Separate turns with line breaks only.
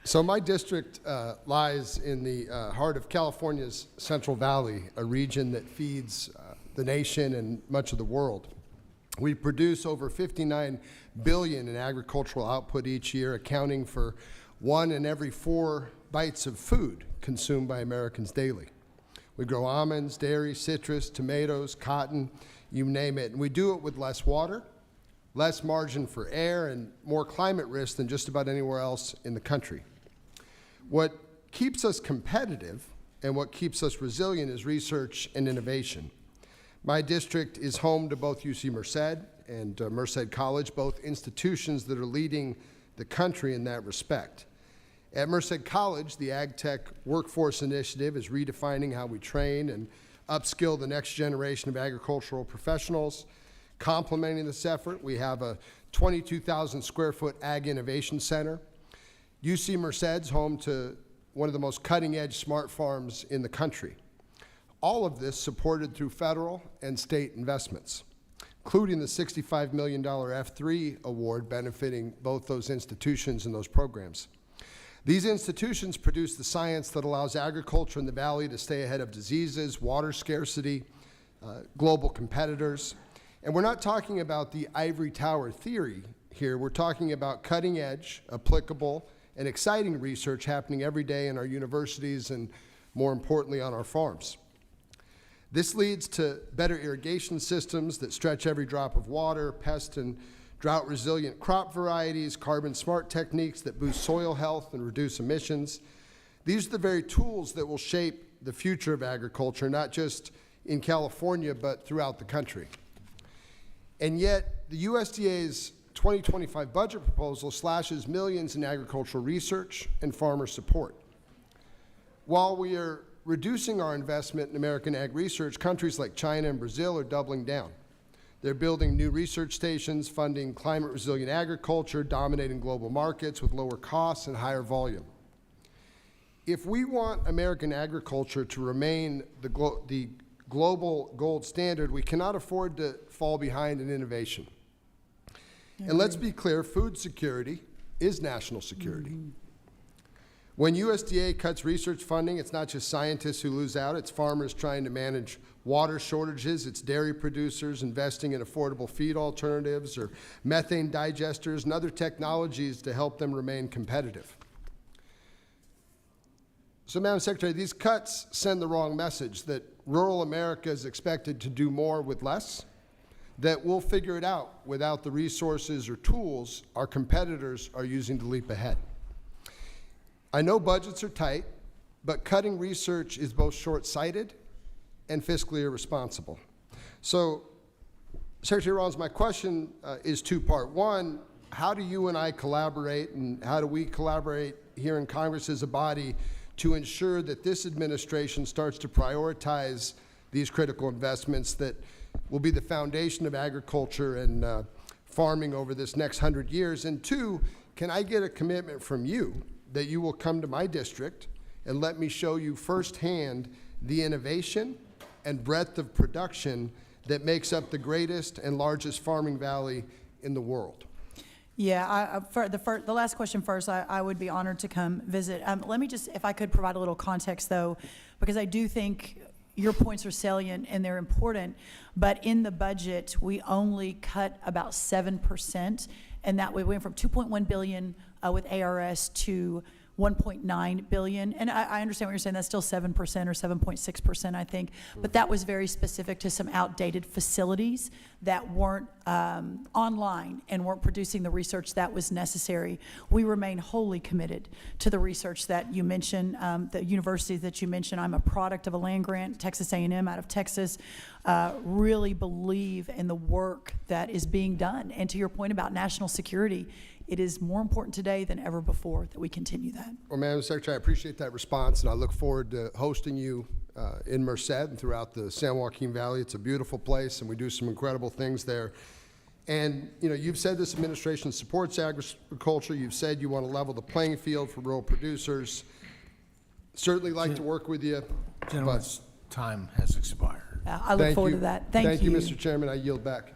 So my district lies in the heart of California's Central Valley, a region that feeds the nation and much of the world. We produce over 59 billion in agricultural output each year, accounting for 1 in every 4 bites of food consumed by Americans daily. We grow almonds, dairy, citrus, tomatoes, cotton, you name it. And we do it with less water, less margin for error, and more climate risk than just about anywhere else in the country. What keeps us competitive and what keeps us resilient is research and innovation. My district is home to both UC Merced and Merced College, both institutions that are leading the country in that respect. At Merced College, the Ag Tech Workforce Initiative is redefining how we train and upskill the next generation of agricultural professionals. Complementing this effort, we have a 22,000 square foot Ag Innovation Center. UC Merced's home to one of the most cutting-edge smart farms in the country. All of this supported through federal and state investments, including the $65 million F3 award benefiting both those institutions and those programs. These institutions produce the science that allows agriculture in the valley to stay ahead of diseases, water scarcity, global competitors. And we're not talking about the ivory tower theory here. We're talking about cutting-edge, applicable, and exciting research happening every day in our universities and, more importantly, on our farms. This leads to better irrigation systems that stretch every drop of water, pest and drought-resilient crop varieties, carbon-smart techniques that boost soil health and reduce emissions. These are the very tools that will shape the future of agriculture, not just in California, but throughout the country. And yet, the USDA's 2025 budget proposal slashes millions in agricultural research and farmer support. While we are reducing our investment in American ag research, countries like China and Brazil are doubling down. They're building new research stations, funding climate-resilient agriculture, dominating global markets with lower costs and higher volume. If we want American agriculture to remain the global gold standard, we cannot afford to fall behind in innovation. And let's be clear, food security is national security. When USDA cuts research funding, it's not just scientists who lose out, it's farmers trying to manage water shortages, it's dairy producers investing in affordable feed alternatives or methane digesters and other technologies to help them remain competitive. So, Madam Secretary, these cuts send the wrong message that rural America is expected to do more with less, that we'll figure it out without the resources or tools our competitors are using to leap ahead. I know budgets are tight, but cutting research is both short-sighted and fiscally irresponsible. So, Secretary Rollins, my question is two-part. One, how do you and I collaborate, and how do we collaborate here in Congress as a body to ensure that this administration starts to prioritize these critical investments that will be the foundation of agriculture and farming over this next 100 years? And two, can I get a commitment from you that you will come to my district and let me show you firsthand the innovation and breadth of production that makes up the greatest and largest farming valley in the world?
Yeah, for the last question first, I would be honored to come visit. Let me just, if I could provide a little context though, because I do think your points are salient and they're important, but in the budget, we only cut about 7%, and that we went from 2.1 billion with ARS to 1.9 billion. And I understand what you're saying, that's still 7% or 7.6%, I think, but that was very specific to some outdated facilities that weren't online and weren't producing the research that was necessary. We remain wholly committed to the research that you mentioned, the universities that you mentioned. I'm a product of a land grant, Texas A&M out of Texas, really believe in the work that is being done. And to your point about national security, it is more important today than ever before that we continue that.
Well, Madam Secretary, I appreciate that response, and I look forward to hosting you in Merced and throughout the San Joaquin Valley. It's a beautiful place, and we do some incredible things there. And, you know, you've said this administration supports agriculture. You've said you want to level the playing field for rural producers. Certainly like to work with you.
Gentleman's time has expired.
I look forward to that. Thank you.
Thank you, Mr. Chairman. I yield back.